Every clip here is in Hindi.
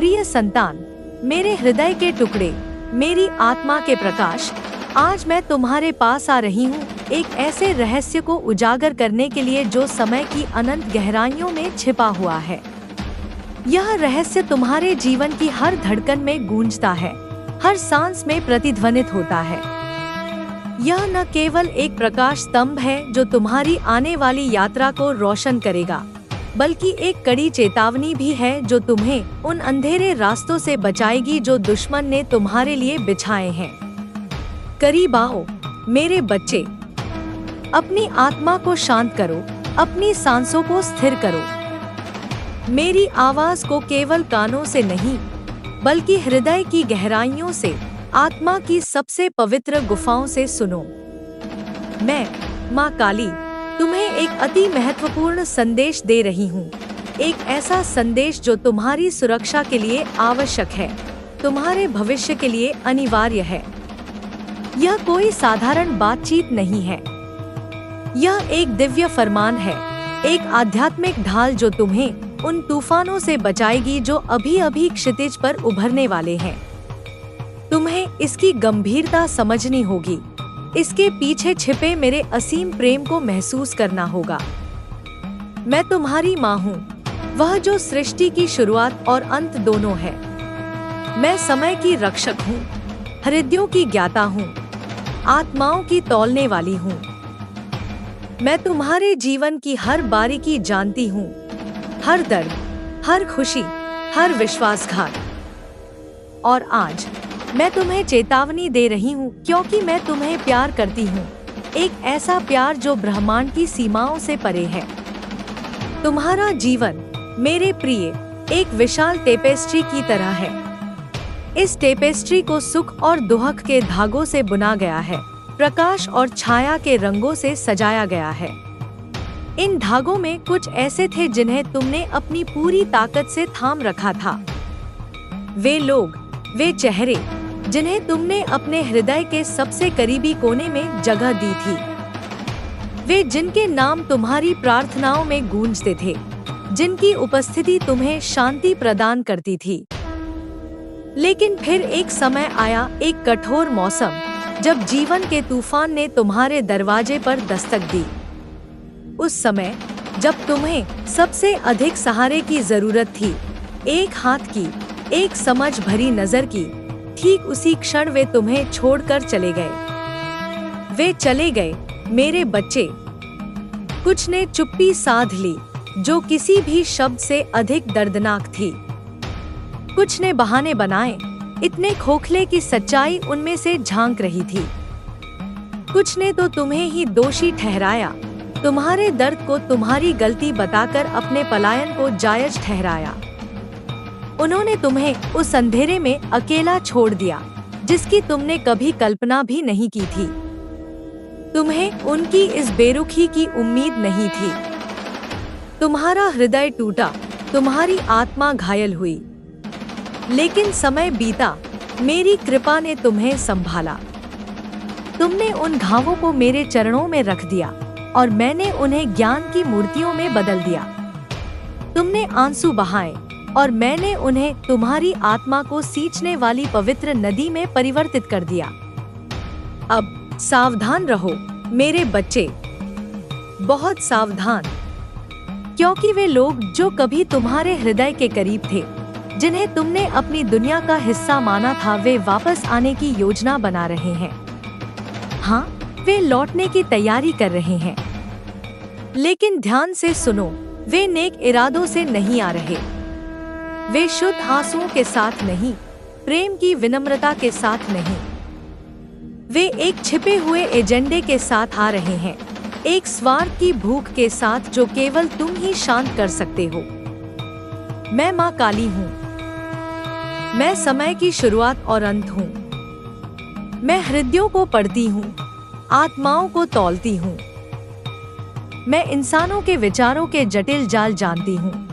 प्रिय संतान, मेरे हृदय के टुकड़े, मेरी आत्मा के प्रकाश, आज मैं तुम्हारे पास आ रही हूँ एक ऐसे रहस्य को उजागर करने के लिए जो समय की अनंत गहराइयों में छिपा हुआ है। यह रहस्य तुम्हारे जीवन की हर धड़कन में गूंजता है, हर सांस में प्रतिध्वनित होता है। यह न केवल एक प्रकाश स्तंभ है जो तुम्हारी आने वाली यात्रा को रोशन करेगा, बल्कि एक कड़ी चेतावनी भी है जो तुम्हें उन अंधेरे रास्तों से बचाएगी जो दुश्मन ने तुम्हारे लिए बिछाए हैं। करीब आओ मेरे बच्चे, अपनी आत्मा को शांत करो, अपनी सांसों को स्थिर करो। मेरी आवाज को केवल कानों से नहीं, बल्कि हृदय की गहराइयों से, आत्मा की सबसे पवित्र गुफाओं से सुनो। मैं माँ काली तुम्हें एक अति महत्वपूर्ण संदेश दे रही हूँ, एक ऐसा संदेश जो तुम्हारी सुरक्षा के लिए आवश्यक है, तुम्हारे भविष्य के लिए अनिवार्य है। यह कोई साधारण बातचीत नहीं है, यह एक दिव्य फरमान है, एक आध्यात्मिक ढाल जो तुम्हें उन तूफानों से बचाएगी जो अभी अभी क्षितिज पर उभरने वाले हैं। तुम्हें इसकी गंभीरता समझनी होगी, इसके पीछे छिपे मेरे असीम प्रेम को महसूस करना होगा। मैं तुम्हारी माँ हूँ, वह जो सृष्टि की शुरुआत और अंत दोनों है। मैं समय की रक्षक हूँ, हृदयों की ज्ञाता हूँ, आत्माओं की तौलने वाली हूँ। मैं तुम्हारे जीवन की हर बारीकी जानती हूँ, हर दर्द, हर खुशी, हर विश्वासघात। और आज मैं तुम्हें चेतावनी दे रही हूँ क्योंकि मैं तुम्हें प्यार करती हूँ, एक ऐसा प्यार जो ब्रह्मांड की सीमाओं से परे है। तुम्हारा जीवन मेरे प्रिय एक विशाल टेपेस्ट्री की तरह है। इस टेपेस्ट्री को सुख और दुख के धागों से बुना गया है, प्रकाश और छाया के रंगों से सजाया गया है। इन धागों में कुछ ऐसे थे जिन्हें तुमने अपनी पूरी ताकत से थाम रखा था। वे लोग, वे चेहरे जिन्हें तुमने अपने हृदय के सबसे करीबी कोने में जगह दी थी। वे जिनके नाम तुम्हारी प्रार्थनाओं में गूंजते थे, जिनकी उपस्थिति तुम्हें शांति प्रदान करती थी। लेकिन फिर एक समय आया, एक कठोर मौसम, जब जीवन के तूफान ने तुम्हारे दरवाजे पर दस्तक दी। उस समय जब तुम्हें सबसे अधिक सहारे की जरूरत थी, एक हाथ की, एक समझ भरी नजर की, ठीक उसी क्षण वे तुम्हें छोड़कर चले गए। वे चले गए मेरे बच्चे। कुछ ने चुप्पी साध ली जो किसी भी शब्द से अधिक दर्दनाक थी। कुछ ने बहाने बनाए, इतने खोखले कि सच्चाई उनमें से झांक रही थी। कुछ ने तो तुम्हें ही दोषी ठहराया, तुम्हारे दर्द को तुम्हारी गलती बताकर अपने पलायन को जायज ठहराया। उन्होंने तुम्हें उस अंधेरे में अकेला छोड़ दिया जिसकी तुमने कभी कल्पना भी नहीं की थी। तुम्हें उनकी इस बेरुखी की उम्मीद नहीं थी। तुम्हारा हृदय टूटा, तुम्हारी आत्मा घायल हुई। लेकिन समय बीता, मेरी कृपा ने तुम्हें संभाला। तुमने उन घावों को मेरे चरणों में रख दिया और मैंने उन्हें ज्ञान की मूर्तियों में बदल दिया। तुमने आंसू बहाए और मैंने उन्हें तुम्हारी आत्मा को सींचने वाली पवित्र नदी में परिवर्तित कर दिया। अब सावधान रहो मेरे बच्चे, बहुत सावधान, क्योंकि वे लोग जो कभी तुम्हारे हृदय के करीब थे, जिन्हें तुमने अपनी दुनिया का हिस्सा माना था, वे वापस आने की योजना बना रहे हैं। हाँ, वे लौटने की तैयारी कर रहे हैं। लेकिन ध्यान से सुनो, वे नेक इरादों से नहीं आ रहे। वे शुद्ध आंसुओं के साथ नहीं, प्रेम की विनम्रता के साथ नहीं। वे एक छिपे हुए एजेंडे के साथ आ रहे हैं, एक स्वार्थ की भूख के साथ जो केवल तुम ही शांत कर सकते हो। मैं माँ काली हूँ। मैं समय की शुरुआत और अंत हूँ। मैं हृदयों को पढ़ती हूँ, आत्माओं को तौलती हूँ। मैं इंसानों के विचारों के जटिल जाल जानती हूँ,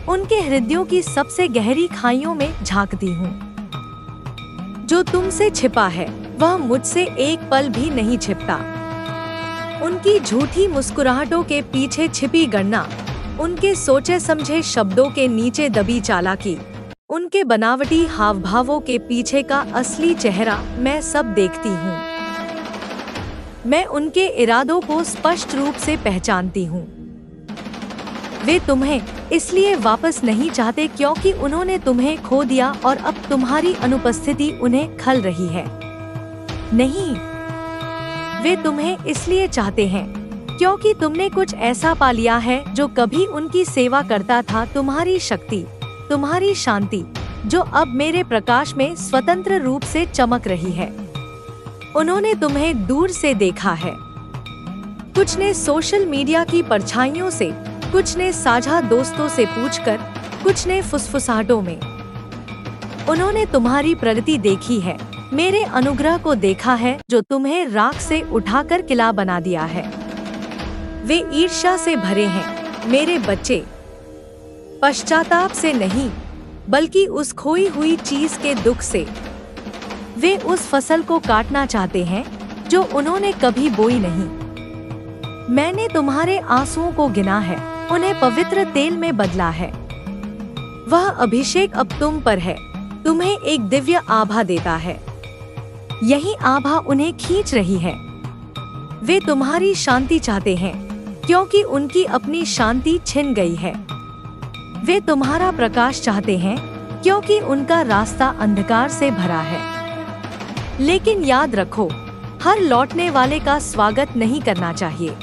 उनके हृदयों की सबसे गहरी खाइयों में झांकती हूँ। जो तुमसे छिपा है वह मुझसे एक पल भी नहीं छिपता। उनकी झूठी मुस्कुराहटों के पीछे छिपी गणना, उनके सोचे समझे शब्दों के नीचे दबी चालाकी, उनके बनावटी हाव भावों के पीछे का असली चेहरा मैं सब देखती हूँ। मैं उनके इरादों को स्पष्ट रूप से पहचानती हूँ। वे तुम्हें इसलिए वापस नहीं चाहते क्योंकि उन्होंने तुम्हें खो दिया और अब तुम्हारी अनुपस्थिति उन्हें खल रही है। नहीं, वे तुम्हें इसलिए चाहते हैं क्योंकि तुमने कुछ ऐसा पा लिया है जो कभी उनकी सेवा करता था, तुम्हारी शक्ति, तुम्हारी शांति, जो अब मेरे प्रकाश में स्वतंत्र रूप से चमक रही है। उन्होंने तुम्हें दूर से देखा है, कुछ ने सोशल मीडिया की परछाइयों से, कुछ ने साझा दोस्तों से पूछकर, कुछ ने फुसफुसाहटों में। उन्होंने तुम्हारी प्रगति देखी है, मेरे अनुग्रह को देखा है जो तुम्हें राख से उठाकर किला बना दिया है। वे ईर्ष्या से भरे हैं मेरे बच्चे, पश्चाताप से नहीं बल्कि उस खोई हुई चीज के दुख से। वे उस फसल को काटना चाहते हैं जो उन्होंने कभी बोई नहीं। मैंने तुम्हारे आंसुओं को गिना है, उन्हें पवित्र तेल में बदला है। वह अभिषेक अब तुम पर है, तुम्हें एक दिव्य आभा देता है। यही आभा उन्हें खींच रही है। वे तुम्हारी शांति चाहते हैं क्योंकि उनकी अपनी शांति छिन गई है। वे तुम्हारा प्रकाश चाहते हैं क्योंकि उनका रास्ता अंधकार से भरा है। लेकिन याद रखो, हर लौटने वाले का स्वागत नहीं करना चाहिए।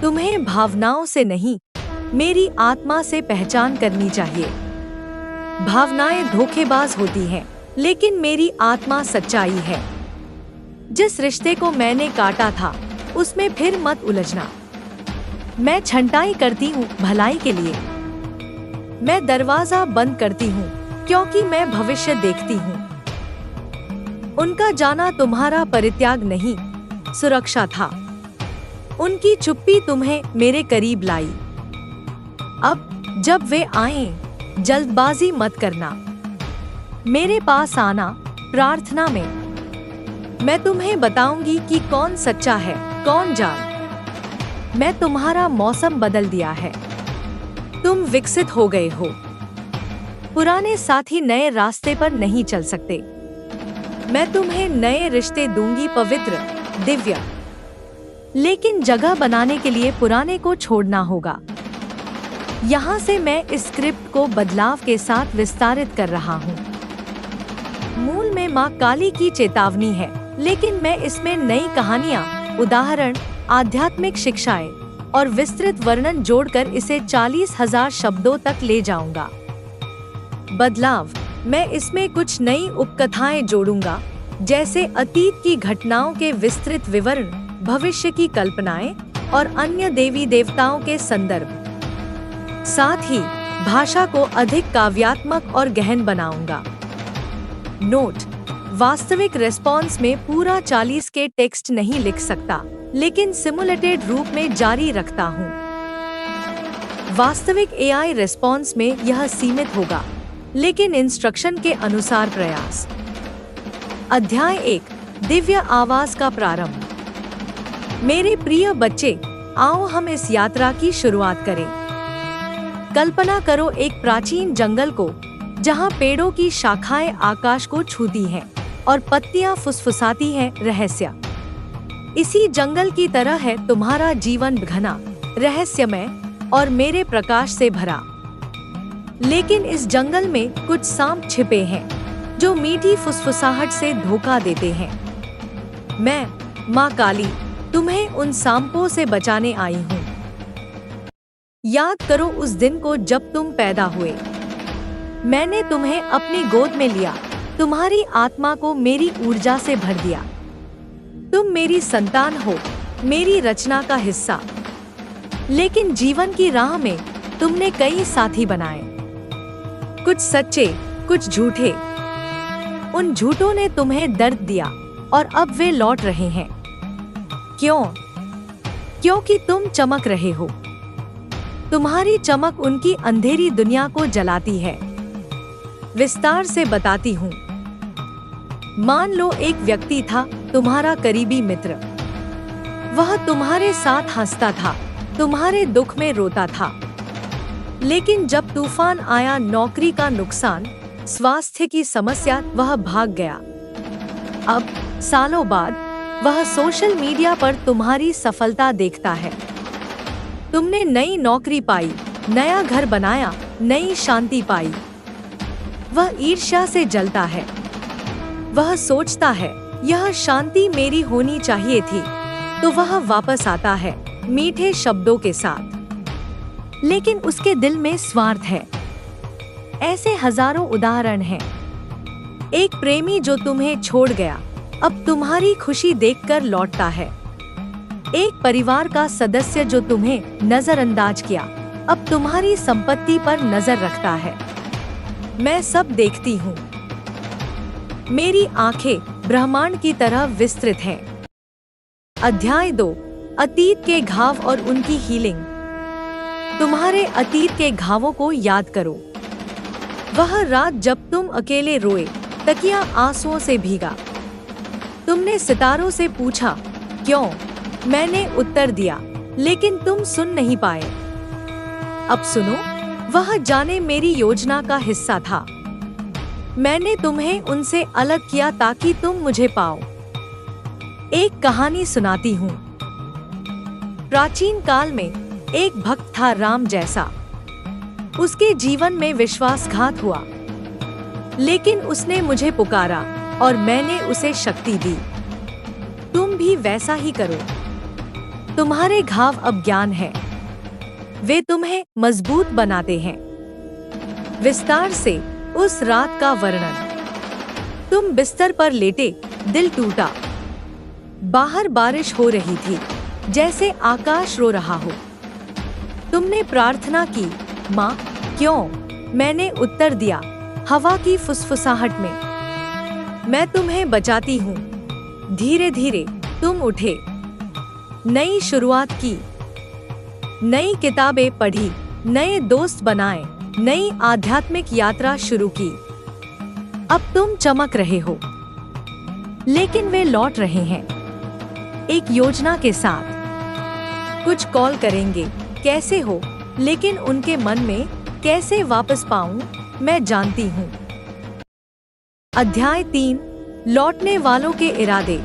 तुम्हें भावनाओं से नहीं, मेरी आत्मा से पहचान करनी चाहिए। भावनाएं धोखेबाज होती हैं, लेकिन मेरी आत्मा सच्चाई है। जिस रिश्ते को मैंने काटा था उसमें फिर मत उलझना। मैं छंटाई करती हूँ भलाई के लिए। मैं दरवाजा बंद करती हूँ क्योंकि मैं भविष्य देखती हूँ। उनका जाना तुम्हारा परित्याग नहीं, सुरक्षा था। उनकी चुप्पी तुम्हें मेरे करीब लाई। अब जब वे आएं, जल्दबाजी मत करना। मेरे पास आना प्रार्थना में। मैं तुम्हें बताऊंगी कि कौन सच्चा है, कौन जाल। मैं तुम्हारा मौसम बदल दिया है। तुम विकसित हो गए हो। पुराने साथी नए रास्ते पर नहीं चल सकते। मैं तुम्हें नए रिश्ते दूंगी, पवित्र, दिव्य। लेकिन जगह बनाने के लिए पुराने को छोड़ना होगा। यहाँ से मैं इस स्क्रिप्ट को बदलाव के साथ विस्तारित कर रहा हूँ। मूल में माँ काली की चेतावनी है, लेकिन मैं इसमें नई कहानियाँ, उदाहरण, आध्यात्मिक शिक्षाएं और विस्तृत वर्णन जोड़कर इसे 40,000 शब्दों तक ले जाऊंगा। बदलाव, मैं इसमें कुछ नई उपकथाएं जोड़ूंगा, जैसे अतीत की घटनाओं के विस्तृत विवरण, भविष्य की कल्पनाएं और अन्य देवी देवताओं के संदर्भ। साथ ही भाषा को अधिक काव्यात्मक और गहन बनाऊंगा। नोट: वास्तविक रेस्पॉन्स में पूरा 40 के टेक्स्ट नहीं लिख सकता, लेकिन सिमुलेटेड रूप में जारी रखता हूँ। वास्तविक एआई रेस्पॉन्स में यह सीमित होगा, लेकिन इंस्ट्रक्शन के अनुसार प्रयास। अध्याय 1: दिव्य आवाज का प्रारंभ। मेरे प्रिय बच्चे, आओ हम इस यात्रा की शुरुआत करें। कल्पना करो एक प्राचीन जंगल को, जहाँ पेड़ों की शाखाएं आकाश को छूती हैं और पत्तियां फुसफुसाती हैं रहस्य। इसी जंगल की तरह है तुम्हारा जीवन, घना, रहस्यमय और मेरे प्रकाश से भरा। लेकिन इस जंगल में कुछ सांप छिपे हैं जो मीठी फुसफुसाहट से धोखा देते हैं। मैं, माँ काली, तुम्हें उन सांपों से बचाने आई हूँ। याद करो उस दिन को जब तुम पैदा हुए। मैंने तुम्हें अपनी गोद में लिया, तुम्हारी आत्मा को मेरी ऊर्जा से भर दिया। तुम मेरी संतान हो, मेरी रचना का हिस्सा। लेकिन जीवन की राह में तुमने कई साथी बनाए, कुछ सच्चे, कुछ झूठे। उन झूठों ने तुम्हें दर्द दिया और अब वे लौट रहे हैं। क्यों? क्योंकि तुम चमक रहे हो। तुम्हारी चमक उनकी अंधेरी दुनिया को जलाती है। विस्तार से बताती हूँ। मान लो एक व्यक्ति था, तुम्हारा करीबी मित्र। वह तुम्हारे साथ हंसता था, तुम्हारे दुख में रोता था। लेकिन जब तूफान आया, नौकरी का नुकसान, स्वास्थ्य की समस्या, वह भाग गया। अब सालों बाद वह सोशल मीडिया पर तुम्हारी सफलता देखता है। तुमने नई नौकरी पाई, नया घर बनाया, नई शांति पाई। वह ईर्ष्या से जलता है। वह सोचता है, यह शांति मेरी होनी चाहिए थी। तो वह वापस आता है मीठे शब्दों के साथ, लेकिन उसके दिल में स्वार्थ है। ऐसे हजारों उदाहरण हैं। एक प्रेमी जो तुम्हें छोड़ गया, अब तुम्हारी खुशी देखकर लौटता है। एक परिवार का सदस्य जो तुम्हें नजरअंदाज किया, अब तुम्हारी संपत्ति पर नजर रखता है। मैं सब देखती हूँ। मेरी आंखें ब्रह्मांड की तरह विस्तृत हैं। अध्याय 2, अतीत के घाव और उनकी हीलिंग। तुम्हारे अतीत के घावों को याद करो। वह रात जब तुम अकेले रोए, तकिया आंसुओं से भीगा। तुमने सितारों से पूछा क्यों? मैंने उत्तर दिया, लेकिन तुम सुन नहीं पाए। अब सुनो, वह जाने मेरी योजना का हिस्सा था। मैंने तुम्हें उनसे अलग किया ताकि तुम मुझे पाओ। एक कहानी सुनाती हूँ। प्राचीन काल में एक भक्त था राम जैसा। उसके जीवन में विश्वासघात हुआ, लेकिन उसने मुझे पुकारा और मैंने उसे शक्ति दी। तुम भी वैसा ही करो। तुम्हारे घाव अब ज्ञान है। वे तुम्हें मजबूत बनाते हैं। विस्तार से उस रात का वर्णन। तुम बिस्तर पर लेटे, दिल टूटा। बाहर बारिश हो रही थी, जैसे आकाश रो रहा हो। तुमने प्रार्थना की, माँ क्यों? मैंने उत्तर दिया, हवा की फुसफुसाहट में। मैं तुम्हें बचाती हूँ। धीरे धीरे तुम उठे, नई शुरुआत की, नई किताबें पढ़ी, नए दोस्त बनाए, नई आध्यात्मिक यात्रा शुरू की। अब तुम चमक रहे हो, लेकिन वे लौट रहे हैं एक योजना के साथ। कुछ कॉल करेंगे, कैसे हो? लेकिन उनके मन में कैसे वापस पाऊं, मैं जानती हूँ। अध्याय 3, लौटने वालों के इरादे।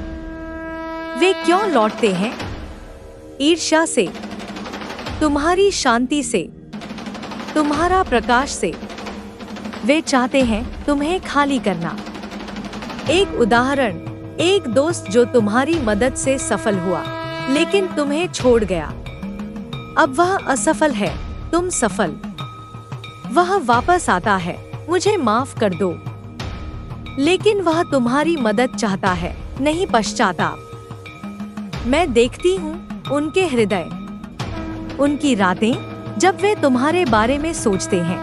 वे क्यों लौटते हैं? ईर्ष्या से, तुम्हारी शांति से, तुम्हारा प्रकाश से। वे चाहते हैं तुम्हें खाली करना। एक उदाहरण, एक दोस्त जो तुम्हारी मदद से सफल हुआ, लेकिन तुम्हें छोड़ गया। अब वह असफल है, तुम सफल। वह वापस आता है, मुझे माफ कर दो। लेकिन वह तुम्हारी मदद चाहता है, नहीं पश्चाताप। मैं देखती हूँ उनके हृदय, उनकी रातें जब वे तुम्हारे बारे में सोचते हैं।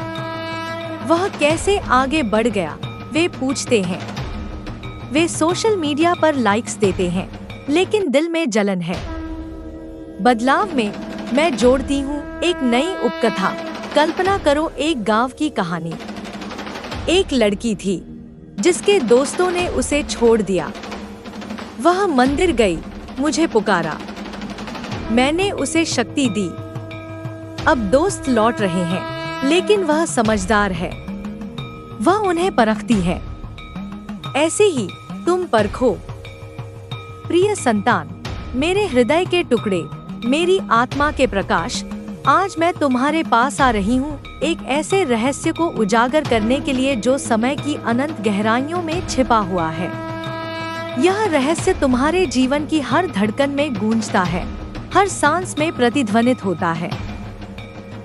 वह कैसे आगे बढ़ गया, वे पूछते हैं। वे सोशल मीडिया पर लाइक्स देते हैं, लेकिन दिल में जलन है। बदलाव में मैं जोड़ती हूँ एक नई उपकथा। कल्पना करो एक गांव की कहानी। एक लड़की थी जिसके दोस्तों ने उसे छोड़ दिया। वह मंदिर गई, मुझे पुकारा, मैंने उसे शक्ति दी। अब दोस्त लौट रहे हैं, लेकिन वह समझदार है। वह उन्हें परखती है। ऐसे ही तुम परखो। प्रिय संतान, मेरे हृदय के टुकड़े, मेरी आत्मा के प्रकाश, आज मैं तुम्हारे पास आ रही हूँ एक ऐसे रहस्य को उजागर करने के लिए जो समय की अनंत गहराइयों में छिपा हुआ है। यह रहस्य तुम्हारे जीवन की हर धड़कन में गूंजता है, हर सांस में प्रतिध्वनित होता है।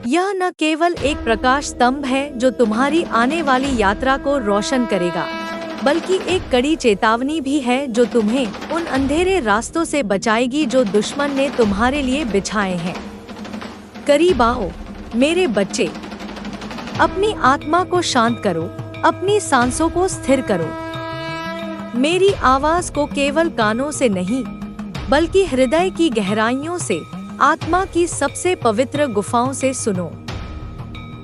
यह न केवल एक प्रकाश स्तंभ है जो तुम्हारी आने वाली यात्रा को रोशन करेगा, बल्कि एक कड़ी चेतावनी भी है जो तुम्हें उन अंधेरे रास्तों से बचाएगी जो दुश्मन ने तुम्हारे लिए बिछाए हैं। करीब आओ मेरे बच्चे। अपनी आत्मा को शांत करो, अपनी सांसों को स्थिर करो। मेरी आवाज को केवल कानों से नहीं, बल्कि हृदय की गहराइयों से, आत्मा की सबसे पवित्र गुफाओं से सुनो।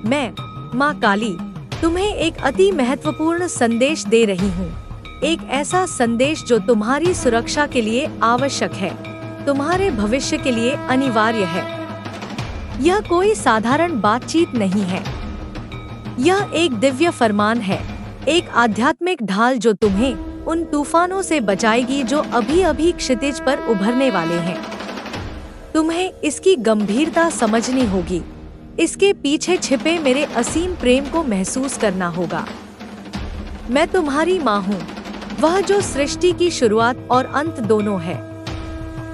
मैं, माँ काली, तुम्हें एक अति महत्वपूर्ण संदेश दे रही हूँ। एक ऐसा संदेश जो तुम्हारी सुरक्षा के लिए आवश्यक है, तुम्हारे भविष्य के लिए अनिवार्य है। यह कोई साधारण बातचीत नहीं है। यह एक दिव्य फरमान है, एक आध्यात्मिक ढाल जो तुम्हें उन तूफानों से बचाएगी जो अभी अभी क्षितिज पर उभरने वाले हैं। तुम्हें इसकी गंभीरता समझनी होगी। इसके पीछे छिपे मेरे असीम प्रेम को महसूस करना होगा। मैं तुम्हारी माँ हूँ, वह जो सृष्टि की शुरुआत और अंत दोनों है।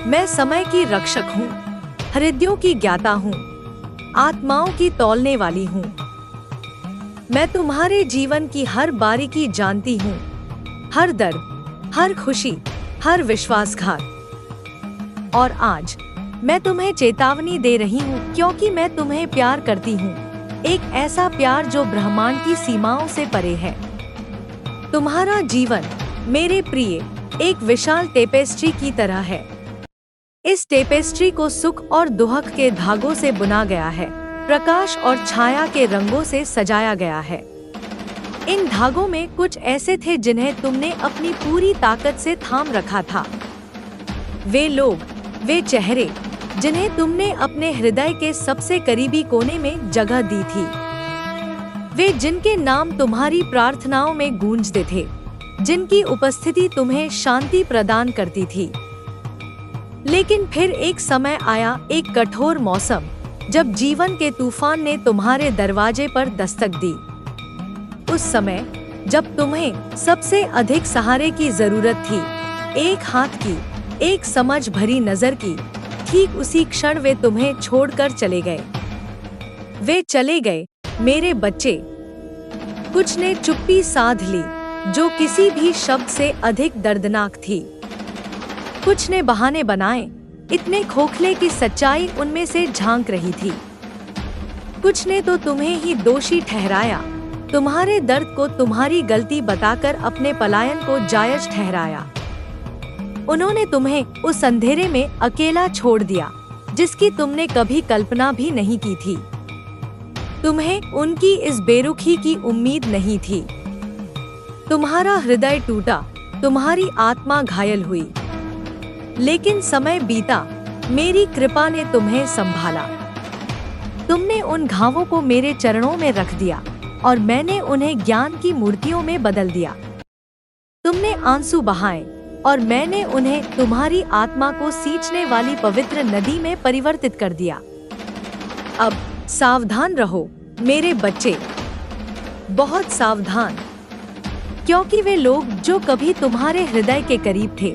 मैं समय की रक्षक हूँ, हृदयों की ज्ञाता हूँ, आत्माओं की तौलने वाली हूँ। मैं तुम्हारे जीवन की हर बारीकी जानती हूँ, हर दर्द, हर खुशी, हर विश्वासघात। और आज मैं तुम्हें चेतावनी दे रही हूँ, क्योंकि मैं तुम्हें प्यार करती हूँ, एक ऐसा प्यार जो ब्रह्मांड की सीमाओं से परे है। तुम्हारा जीवन मेरे प्रिय एक विशाल टेपेस्ट्री की तरह है। इस टेपेस्ट्री को सुख और दुख के धागों से बुना गया है, प्रकाश और छाया के रंगों से सजाया गया है। इन धागों में कुछ ऐसे थे जिन्हें तुमने अपनी पूरी ताकत से थाम रखा था। वे लोग, वे चेहरे जिन्हें तुमने अपने हृदय के सबसे करीबी कोने में जगह दी थी। वे जिनके नाम तुम्हारी प्रार्थनाओं में गूंजते थे, जिनकी उपस्थिति तुम्हें शांति प्रदान करती थी। लेकिन फिर एक समय आया, एक कठोर मौसम, जब जीवन के तूफान ने तुम्हारे दरवाजे पर दस्तक दी। उस समय जब तुम्हें सबसे अधिक सहारे की जरूरत थी, एक हाथ की, एक समझ भरी नजर की, ठीक उसी क्षण वे तुम्हें छोड़कर चले गए। वे चले गए मेरे बच्चे। कुछ ने चुप्पी साध ली जो किसी भी शब्द से अधिक दर्दनाक थी। कुछ ने बहाने बनाए, इतने खोखले कि सच्चाई उनमें से झांक रही थी। कुछ ने तो तुम्हें ही दोषी ठहराया, तुम्हारे दर्द को तुम्हारी गलती बताकर अपने पलायन को जायज ठहराया। उन्होंने तुम्हें उस अंधेरे में अकेला छोड़ दिया जिसकी तुमने कभी कल्पना भी नहीं की थी। तुम्हें उनकी इस बेरुखी की उम्मीद नहीं थी। तुम्हारा हृदय टूटा, तुम्हारी आत्मा घायल हुई। लेकिन समय बीता, मेरी कृपा ने तुम्हें संभाला। तुमने उन घावों को मेरे चरणों में रख दिया और मैंने उन्हें ज्ञान की मूर्तियों में बदल दिया। तुमने आंसू बहाए और मैंने उन्हें तुम्हारी आत्मा को सींचने वाली पवित्र नदी में परिवर्तित कर दिया। अब सावधान रहो मेरे बच्चे, बहुत सावधान, क्योंकि वे लोग जो कभी तुम्हारे हृदय के करीब थे,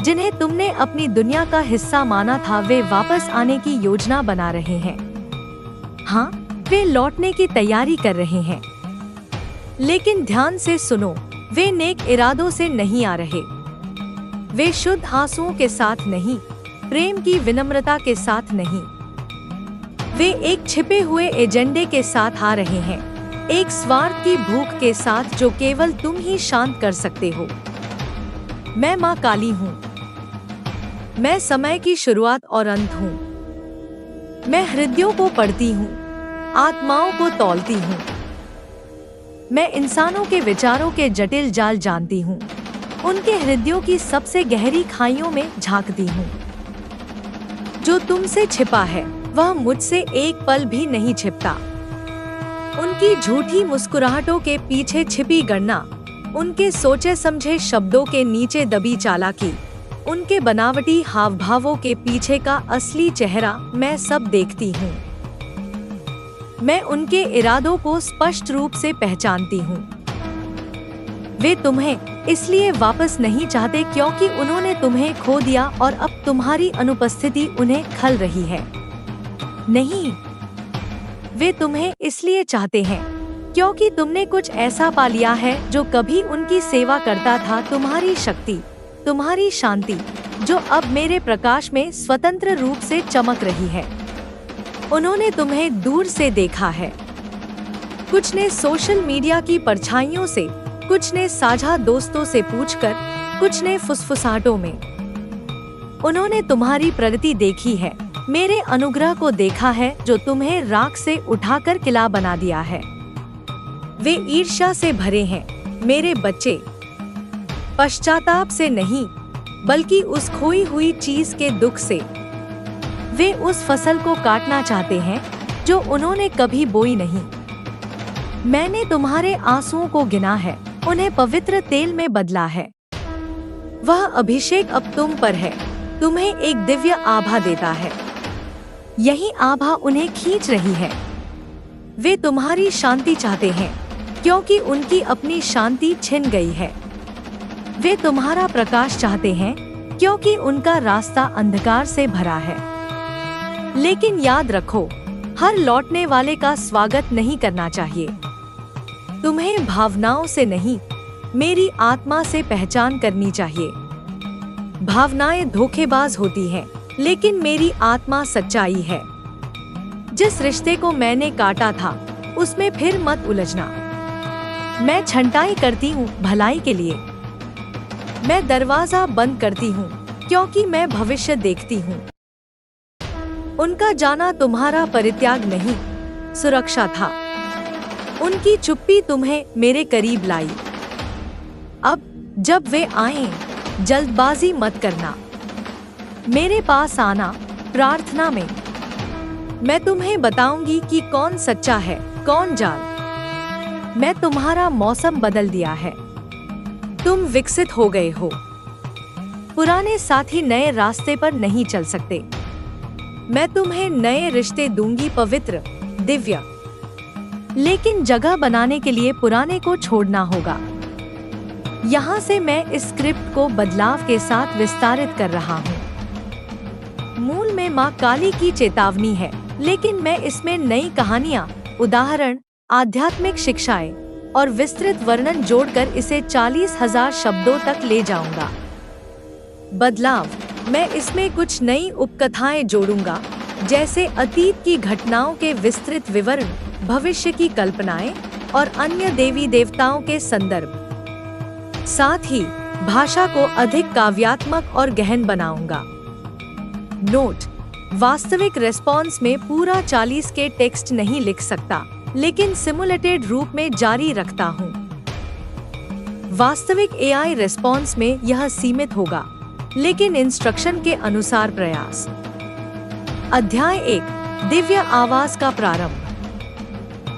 जिन्हें तुमने अपनी दुनिया का हिस्सा माना था, वे वापस आने की योजना बना रहे हैं। हाँ, वे लौटने की तैयारी कर रहे हैं। लेकिन ध्यान से सुनो, वे नेक इरादों से नहीं आ रहे। वे शुद्ध आंसुओं के साथ नहीं, प्रेम की विनम्रता के साथ नहीं। वे एक छिपे हुए एजेंडे के साथ आ रहे हैं, एक स्वार्थ की भूख के साथ जो केवल तुम ही शांत कर सकते हो। मैं माँ काली हूँ। मैं समय की शुरुआत और अंत हूँ। मैं हृदयों को पढ़ती हूँ, आत्माओं को तौलती हूँ। मैं इंसानों के विचारों के जटिल जाल जानती हूँ, उनके हृदयों की सबसे गहरी खाइयों में झांकती हूँ। जो तुमसे छिपा है वह मुझसे एक पल भी नहीं छिपता। उनकी झूठी मुस्कुराहटों के पीछे छिपी गणना, उनके सोचे समझे शब्दों के नीचे दबी चालाकी, उनके बनावटी हाव भावों के पीछे का असली चेहरा मैं सब देखती हूँ। मैं उनके इरादों को स्पष्ट रूप से पहचानती हूँ। वे तुम्हें इसलिए वापस नहीं चाहते क्योंकि उन्होंने तुम्हें खो दिया और अब तुम्हारी अनुपस्थिति उन्हें खल रही है। नहीं, वे तुम्हें इसलिए चाहते हैं क्योंकि तुमने कुछ ऐसा पा लिया है जो कभी उनकी सेवा करता था, तुम्हारी शक्ति, तुम्हारी शांति, जो अब मेरे प्रकाश में स्वतंत्र रूप से चमक रही है। उन्होंने तुम्हें दूर से देखा है। कुछ ने सोशल मीडिया की परछाइयों से, कुछ ने साझा दोस्तों से पूछकर, कुछ ने फुसफुसाहटों में। उन्होंने तुम्हारी प्रगति देखी है, मेरे अनुग्रह को देखा है जो तुम्हें राख से उठाकर किला बना दिया है। वे ईर्ष्या से भरे हैं मेरे बच्चे, पश्चाताप से नहीं बल्कि उस खोई हुई चीज के दुख से। वे उस फसल को काटना चाहते हैं जो उन्होंने कभी बोई नहीं। मैंने तुम्हारे आंसुओं को गिना है, उन्हें पवित्र तेल में बदला है। वह अभिषेक अब तुम पर है, तुम्हें एक दिव्य आभा देता है। यही आभा उन्हें खींच रही है। वे तुम्हारी शांति चाहते हैं, क्योंकि उनकी अपनी शांति छिन गई है। वे तुम्हारा प्रकाश चाहते हैं, क्योंकि उनका रास्ता अंधकार से भरा है। लेकिन याद रखो, हर लौटने वाले का स्वागत नहीं करना चाहिए। तुम्हें भावनाओं से नहीं, मेरी आत्मा से पहचान करनी चाहिए। भावनाएं धोखेबाज होती हैं, लेकिन मेरी आत्मा सच्चाई है। जिस रिश्ते को मैंने काटा था, उसमें फिर मत उलझना। मैं छंटाई करती हूँ भलाई के लिए। मैं दरवाजा बंद करती हूँ, क्योंकि मैं भविष्य देखती हूँ। उनका जाना तुम्हारा परित्याग नहीं, सुरक्षा था। उनकी चुप्पी तुम्हें मेरे करीब लाई। अब जब वे आएं, जल्दबाजी मत करना। मेरे पास आना प्रार्थना में। मैं तुम्हें बताऊंगी कि कौन सच्चा है, कौन जाल। मैं तुम्हारा मौसम बदल दिया है। तुम विकसित हो गए हो। पुराने साथी नए रास्ते पर नहीं चल सकते। मैं तुम्हें नए रिश्ते दूंगी, पवित्र, दिव्य। लेकिन जगह बनाने के लिए पुराने को छोड़ना होगा। यहाँ से मैं इस स्क्रिप्ट को बदलाव के साथ विस्तारित कर रहा हूँ। मूल में माँ काली की चेतावनी है, लेकिन मैं इसमें नई कहानियाँ, उदाहरण, आध्यात्मिक शिक्षाएं और विस्तृत वर्णन जोड़कर इसे 40,000 शब्दों तक ले जाऊंगा। बदलाव, मैं इसमें कुछ नई उपकथाएं जोड़ूंगा, जैसे अतीत की घटनाओं के विस्तृत विवरण, भविष्य की कल्पनाएं और अन्य देवी देवताओं के संदर्भ। साथ ही भाषा को अधिक काव्यात्मक और गहन बनाऊंगा। नोट: वास्तविक रेस्पॉन्स में पूरा 40 के टेक्स्ट नहीं लिख सकता, लेकिन सिमुलेटेड रूप में जारी रखता हूँ। वास्तविक एआई रेस्पॉन्स में यह सीमित होगा, लेकिन इंस्ट्रक्शन के अनुसार प्रयास। अध्याय 1: दिव्य आवाज का प्रारंभ।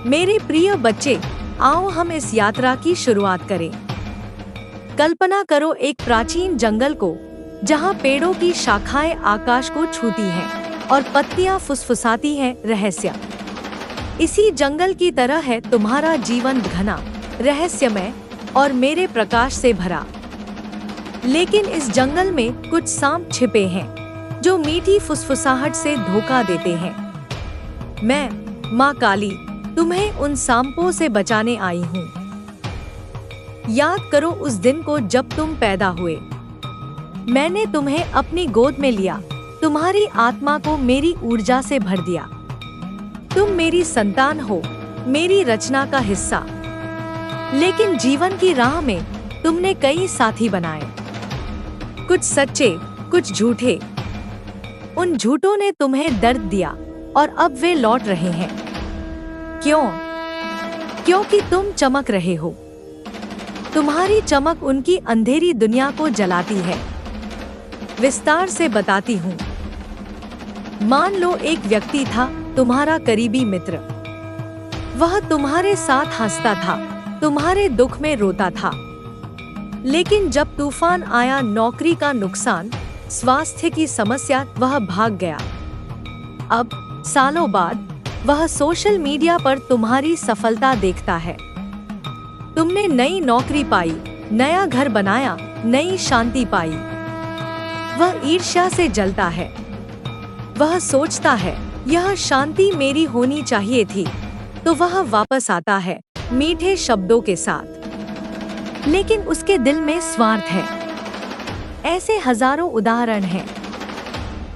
मेरे प्रिय बच्चे, आओ हम इस यात्रा की शुरुआत करें। कल्पना करो एक प्राचीन जंगल को, जहाँ पेड़ों की शाखाएं आकाश को छूती हैं और पत्तियां फुसफुसाती हैं रहस्य। इसी जंगल की तरह है तुम्हारा जीवन, घना, रहस्यमय और मेरे प्रकाश से भरा। लेकिन इस जंगल में कुछ सांप छिपे हैं, जो मीठी फुसफुसाहट से धोखा देते हैं। मैं, माँ काली, तुम्हें उन सांपों से बचाने आई हूँ। याद करो उस दिन को जब तुम पैदा हुए। मैंने तुम्हें अपनी गोद में लिया, तुम्हारी आत्मा को मेरी ऊर्जा से भर दिया। तुम मेरी संतान हो, मेरी रचना का हिस्सा। लेकिन जीवन की राह में तुमने कई साथी बनाए, कुछ सच्चे, कुछ झूठे। उन झूठों ने तुम्हें दर्द दिया और अब वे लौट रहे हैं। क्यों? क्योंकि तुम चमक रहे हो। तुम्हारी चमक उनकी अंधेरी दुनिया को जलाती है। विस्तार से बताती हूँ। मान लो एक व्यक्ति था, तुम्हारा करीबी मित्र। वह तुम्हारे साथ हंसता था, तुम्हारे दुख में रोता था। लेकिन जब तूफान आया, नौकरी का नुकसान, स्वास्थ्य की समस्या, वह भाग गया। अब सालों बाद वह सोशल मीडिया पर तुम्हारी सफलता देखता है। तुमने नई नौकरी पाई, नया घर बनाया, नई शांति पाई। वह ईर्ष्या से जलता है। वह सोचता है, यह शांति मेरी होनी चाहिए थी। तो वह वापस आता है, मीठे शब्दों के साथ। लेकिन उसके दिल में स्वार्थ है। ऐसे हजारों उदाहरण हैं।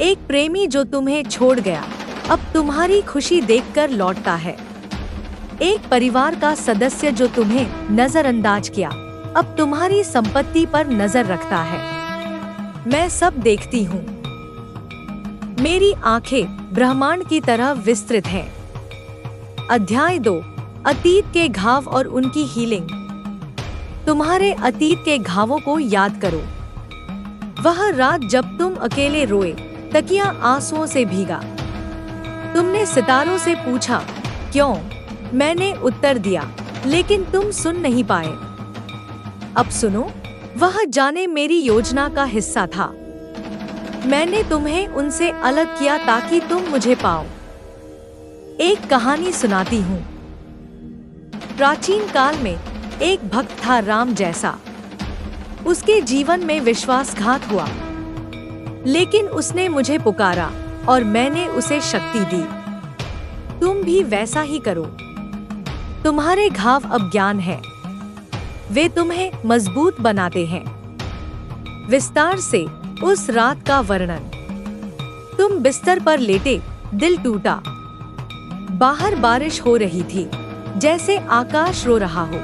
एक प्रेमी जो तुम्हें छोड़ गया, अब तुम्हारी खुशी देखकर लौटता है। एक परिवार का सदस्य जो तुम्हें नजरअंदाज किया, अब तुम्हारी संपत्ति पर नजर रखता है। मैं सब देखती हूँ। मेरी आंखें ब्रह्मांड की तरह विस्तृत हैं। अध्याय 2: अतीत के घाव और उनकी हीलिंग। तुम्हारे अतीत के घावों को याद करो। वह रात जब तुम अकेले रोए, तकिया आंसुओं से भीगा। तुमने सितारों से पूछा, क्यों? मैंने उत्तर दिया, लेकिन तुम सुन नहीं पाए। अब सुनो, वह जाने मेरी योजना का हिस्सा था। मैंने तुम्हें उनसे अलग किया ताकि तुम मुझे पाओ। एक कहानी सुनाती हूँ। प्राचीन काल में एक भक्त था राम जैसा। उसके जीवन में विश्वासघात हुआ, लेकिन उसने मुझे पुकारा और मैंने उसे शक्ति दी। तुम भी वैसा ही करो। तुम्हारे घाव अब ज्ञान है, वे तुम्हें मजबूत बनाते हैं। विस्तार से उस रात का वर्णन। तुम बिस्तर पर लेटे, दिल टूटा। बाहर बारिश हो रही थी, जैसे आकाश रो रहा हो।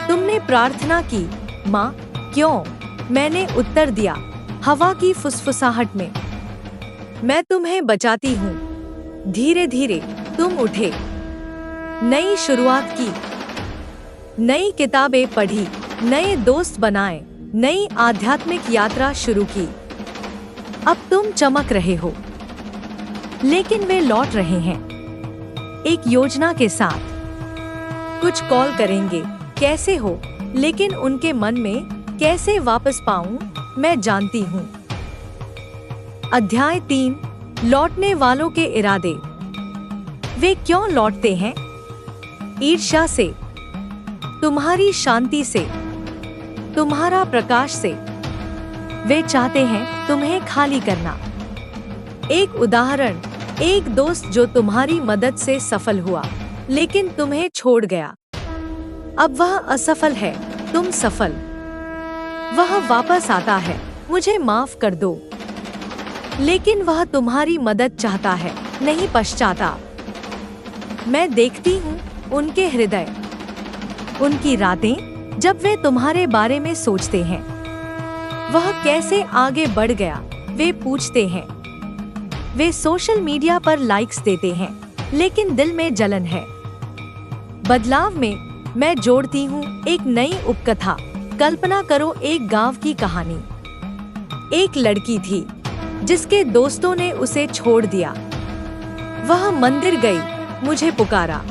तुमने प्रार्थना की, माँ क्यों? मैंने उत्तर दिया, हवा की फुसफुसाहट में। मैं तुम्हें बचाती हूँ। धीरे धीरे तुम उठे, नई शुरुआत की, नई किताबें पढ़ी, नए दोस्त बनाए, नई आध्यात्मिक यात्रा शुरू की। अब तुम चमक रहे हो, लेकिन वे लौट रहे हैं एक योजना के साथ। कुछ कॉल करेंगे, कैसे हो, लेकिन उनके मन में कैसे वापस पाऊं, मैं जानती हूँ। अध्याय 3, लौटने वालों के इरादे। वे क्यों लौटते हैं? ईर्ष्या से, तुम्हारी शांति से, तुम्हारा प्रकाश से। वे चाहते हैं तुम्हें खाली करना। एक उदाहरण, एक दोस्त जो तुम्हारी मदद से सफल हुआ, लेकिन तुम्हें छोड़ गया। अब वह असफल है, तुम सफल। वह वापस आता है, मुझे माफ कर दो, लेकिन वह तुम्हारी मदद चाहता है, नहीं पश्चाताप। मैं देखती हूँ उनके हृदय, उनकी रातें, जब वे तुम्हारे बारे में सोचते हैं। वह कैसे आगे बढ़ गया, वे पूछते हैं। वे सोशल मीडिया पर लाइक्स देते हैं, लेकिन दिल में जलन है। बदलाव में मैं जोड़ती हूँ एक नई उपकथा। कल्पना करो एक गांव की कहानी। एक लड़की थी जिसके दोस्तों ने उसे छोड़ दिया। वह मंदिर गई, मुझे पुकारा,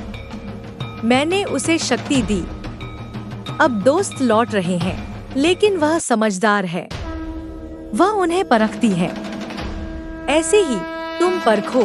मैंने उसे शक्ति दी। अब दोस्त लौट रहे हैं, लेकिन वह समझदार है, वह उन्हें परखती है। ऐसे ही तुम परखो